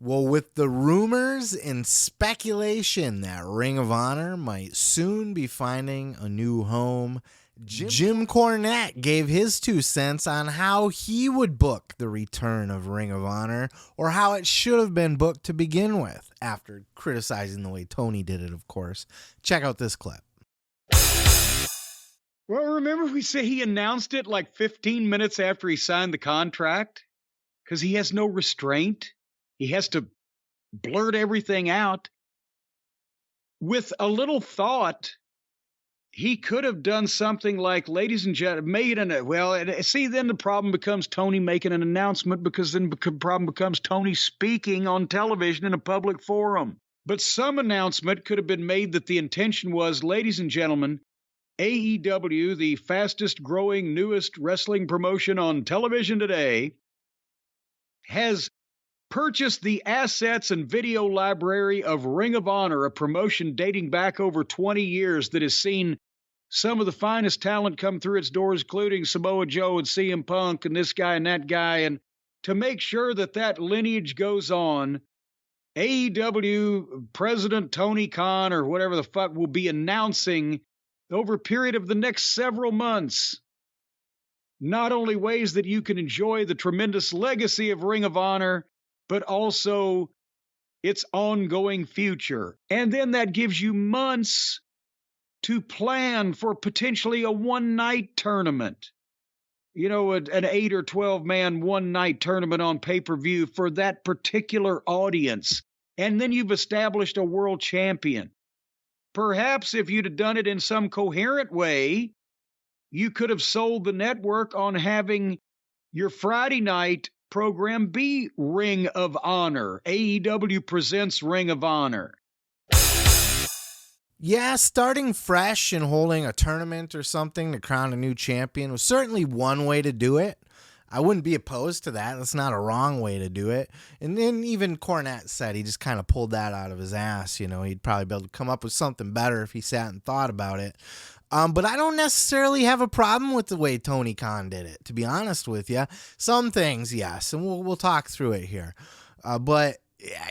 Well, with the rumors and speculation that Ring of Honor might soon be finding a new home, Jim Cornette gave his 2 cents on how he would book the return of Ring of Honor, or how it should have been booked to begin with, after criticizing the way Tony did it, of course. Check out this clip. Well, remember we say he announced it like 15 minutes after he signed the contract? Because he has no restraint. He has to blurt everything out. With a little thought, he could have done something like, ladies and gentlemen, see, then the problem becomes Tony making an announcement, because then the problem becomes Tony speaking on television in a public forum. But some announcement could have been made that the intention was, ladies and gentlemen, AEW, the fastest growing, newest wrestling promotion on television today, has purchased the assets and video library of Ring of Honor, a promotion dating back over 20 years that has seen some of the finest talent come through its doors, including Samoa Joe and CM Punk and this guy and that guy. And to make sure that that lineage goes on, AEW President Tony Khan, or whatever the fuck, will be announcing over a period of the next several months not only ways that you can enjoy the tremendous legacy of Ring of Honor, but also its ongoing future. And then that gives you months to plan for potentially a one-night tournament. You know, an 8 or 12-man one-night tournament on pay-per-view for that particular audience. And then you've established a world champion. Perhaps if you'd have done it in some coherent way, you could have sold the network on having your Friday night program be Ring of Honor. AEW presents Ring of Honor. Yeah, starting fresh and holding a tournament or something to crown a new champion was certainly one way to do it. I wouldn't be opposed to that. That's not a wrong way to do it. And then even Cornette said he just kind of pulled that out of his ass. You know, he'd probably be able to come up with something better if he sat and thought about it. But I don't necessarily have a problem with the way Tony Khan did it, to be honest with you. Some things, yes, and we'll talk through it here. But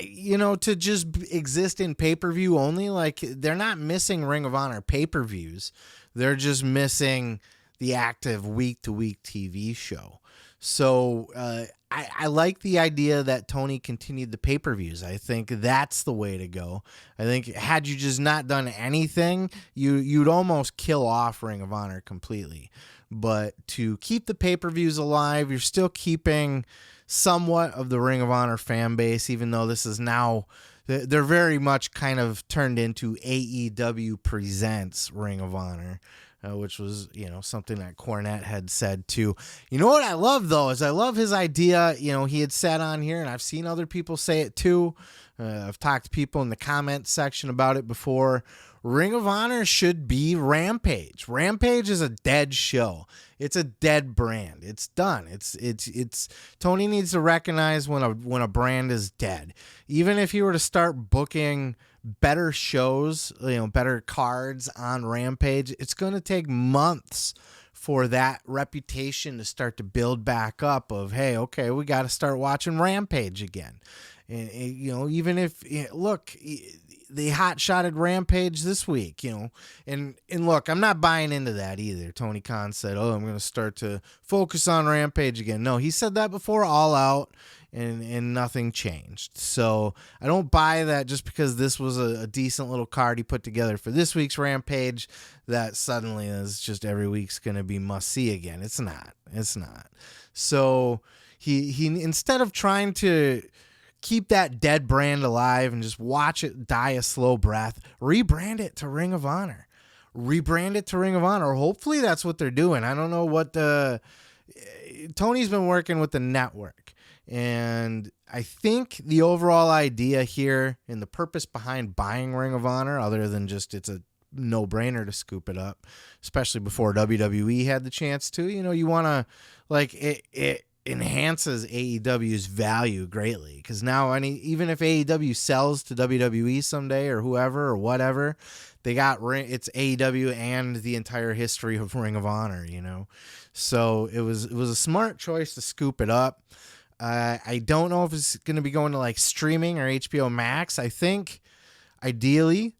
you know, to just exist in pay-per-view only, like, they're not missing Ring of Honor pay-per-views. They're just missing the active week-to-week TV show. So I like the idea that Tony continued the pay-per-views. I think that's the way to go. I think had you just not done anything, you'd almost kill off Ring of Honor completely. But to keep the pay-per-views alive, you're still keeping somewhat of the Ring of Honor fan base, even though this is now, they're very much kind of turned into AEW Presents Ring of Honor. Which was, you know, something that Cornette had said too. You know what I love, though, is I love his idea. You know, he had said on here, and I've seen other people say it too. I've talked to people in the comments section about it before. Ring of Honor should be Rampage. Rampage is a dead show. It's a dead brand. It's done. It's Tony needs to recognize when a brand is dead. Even if he were to start booking better shows, you know, better cards on Rampage, it's going to take months for that reputation to start to build back up of, hey, okay, we got to start watching Rampage again. And, you know, even if, look, they hot-shotted Rampage this week, you know, and look, I'm not buying into that either. Tony Khan said, oh, I'm going to start to focus on Rampage again. No, he said that before All Out, and nothing changed. So I don't buy that just because this was a decent little card he put together for this week's Rampage, that suddenly is just every week's going to be must-see again. It's not. So he instead of trying to keep that dead brand alive and just watch it die a slow breath, rebrand it to Ring of Honor. Hopefully that's what they're doing. I don't know what Tony's been working with the network. And I think the overall idea here and the purpose behind buying Ring of Honor, other than just it's a no-brainer to scoop it up, especially before WWE had the chance to, you know, you want to, like, it enhances AEW's value greatly, because now even if AEW sells to WWE someday or whoever or whatever, they got it's AEW and the entire history of Ring of Honor, you know. So it was a smart choice to scoop it up. I don't know if it's going to be going to like streaming or HBO Max. I think ideally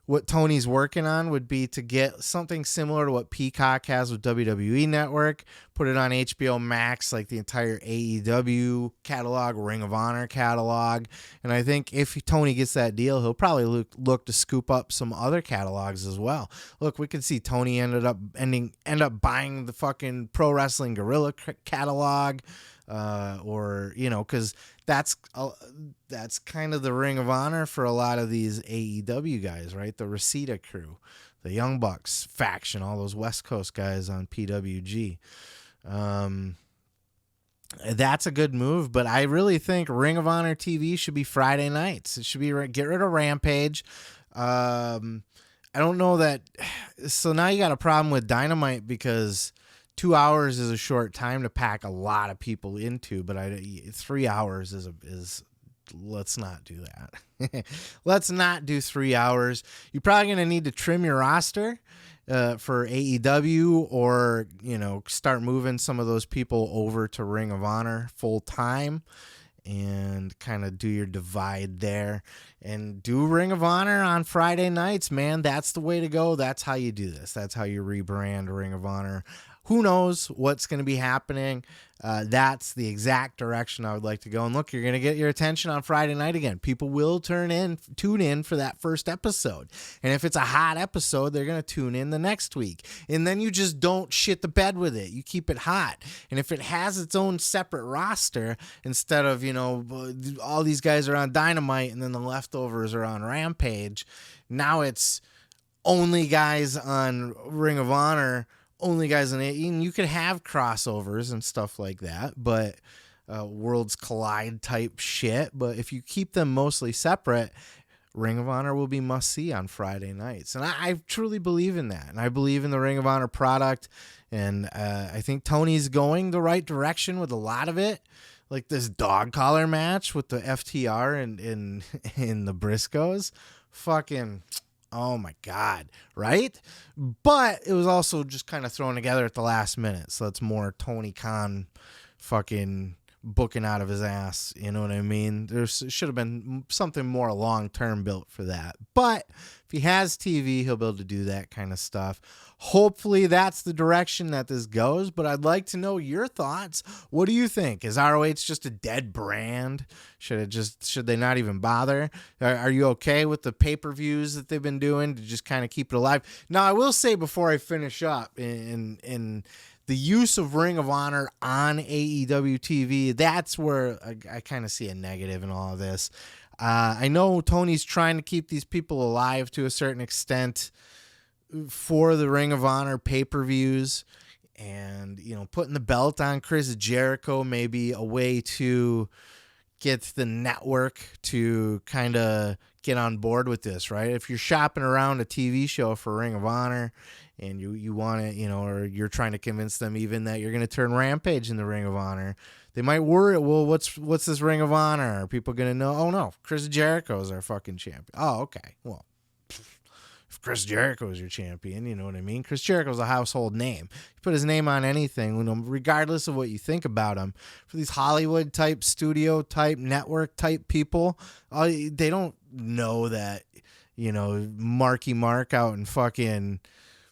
what Tony's working on would be to get something similar to what Peacock has with WWE Network, put it on HBO Max, like the entire AEW catalog, Ring of Honor catalog. And I think if Tony gets that deal, he'll probably look to scoop up some other catalogs as well. Look, we could see Tony end up buying the fucking Pro Wrestling Guerrilla catalog, or, you know, because that's kind of the Ring of Honor for a lot of these AEW guys, right? The Reseda crew, the Young Bucks faction, all those West Coast guys on PWG. That's a good move, but I really think Ring of Honor TV should be Friday nights. It should be get rid of Rampage. I don't know that. So now you got a problem with Dynamite because 2 hours is a short time to pack a lot of people into, but 3 hours is let's not do that. Let's not do 3 hours. You're probably going to need to trim your roster for AEW, or, you know, start moving some of those people over to Ring of Honor full time and kind of do your divide there and do Ring of Honor on Friday nights, man. That's the way to go. That's how you do this. That's how you rebrand Ring of Honor. Who knows what's going to be happening? That's the exact direction I would like to go. And look, you're going to get your attention on Friday night again. People will tune in for that first episode. And if it's a hot episode, they're going to tune in the next week. And then you just don't shit the bed with it. You keep it hot. And if it has its own separate roster, instead of, you know, all these guys are on Dynamite and then the leftovers are on Rampage, now it's only guys on Ring of Honor, only guys in it. You could have crossovers and stuff like that, but worlds collide type shit. But if you keep them mostly separate, Ring of Honor will be must see on Friday nights. And I truly believe in that. And I believe in the Ring of Honor product. And I think Tony's going the right direction with a lot of it. Like this dog collar match with the FTR and in the Briscoes. Fucking, oh my God, right? But it was also just kind of thrown together at the last minute. So it's more Tony Khan fucking booking out of his ass. You know what I mean? There should have been something more long-term built for that. But if he has TV, he'll be able to do that kind of stuff. Hopefully that's the direction that this goes, but I'd like to know your thoughts. What do you think? Is ROH just a dead brand? Should they not even bother? Are you okay with the pay-per-views that they've been doing to just kind of keep it alive? Now, I will say before I finish up, in the use of Ring of Honor on AEW TV, that's where I kind of see a negative in all of this. I know Tony's trying to keep these people alive to a certain extent for the Ring of Honor pay-per-views, and, you know, putting the belt on Chris Jericho may be a way to get the network to kind of get on board with this, right? If you're shopping around a TV show for Ring of Honor and you want it, you know, or you're trying to convince them even that you're going to turn Rampage in the Ring of Honor, they might worry, well, what's this Ring of Honor? Are people going to know? Oh, no, Chris Jericho is our fucking champion. Oh, okay. Well, if Chris Jericho is your champion, you know what I mean? Chris Jericho's a household name. You put his name on anything, you know, regardless of what you think about him. For these Hollywood type, studio type, network type people, they don't know that, you know, Marky Mark out in fucking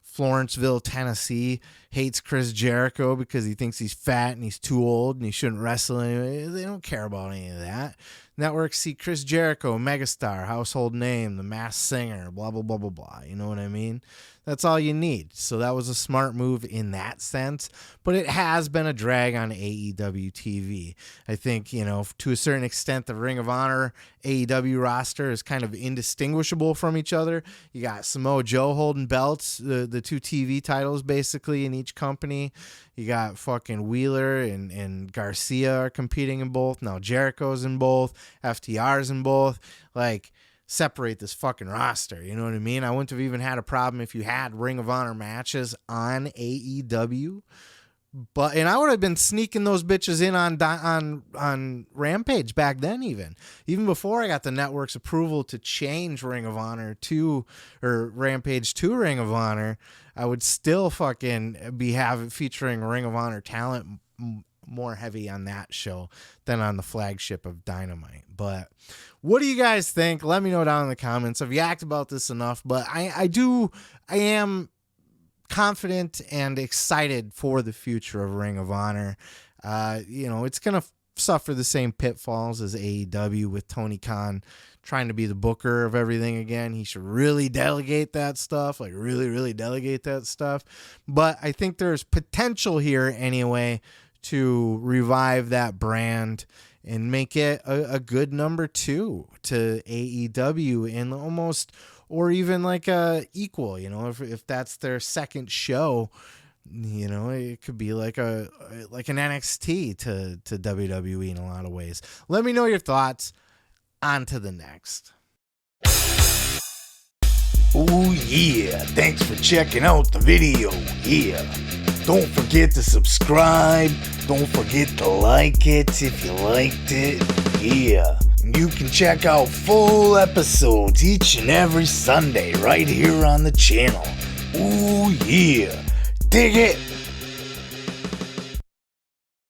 Florenceville, Tennessee, hates Chris Jericho because he thinks he's fat and he's too old and he shouldn't wrestle anyway. They don't care about any of that. Networks see Chris Jericho, megastar, household name, the Masked Singer, blah, blah, blah, blah, blah. You know what I mean? That's all you need. So that was a smart move in that sense. But it has been a drag on AEW TV. I think, you know, to a certain extent, the Ring of Honor AEW roster is kind of indistinguishable from each other. You got Samoa Joe holding belts, the two TV titles basically in each company. You got fucking Wheeler and Garcia are competing in both. Now Jericho's in both. FTR's in both. Like, separate this fucking roster. You know what I mean? I wouldn't have even had a problem if you had Ring of Honor matches on AEW. And I would have been sneaking those bitches in on Rampage back then, even before I got the network's approval to change Ring of Honor to, or Rampage to Ring of Honor. I would still fucking be featuring Ring of Honor talent more heavy on that show than on the flagship of Dynamite. But what do you guys think? Let me know down in the comments. I've yacked about this enough, but I am confident and excited for the future of Ring of Honor. It's going to suffer the same pitfalls as AEW with Tony Khan trying to be the booker of everything again. He should really delegate that stuff, like really delegate that stuff. But I think there's potential here anyway to revive that brand and make it a good number 2 to AEW and almost, or even like a equal, if that's their second show, it could be like an NXT to WWE in a lot of ways. Let me know your thoughts. On to the next. Oh yeah, thanks for checking out the video. Yeah, don't forget to subscribe. Don't forget to like it if you liked it. Yeah, and you can check out full episodes each and every Sunday right here on the channel. Oh yeah, dig it.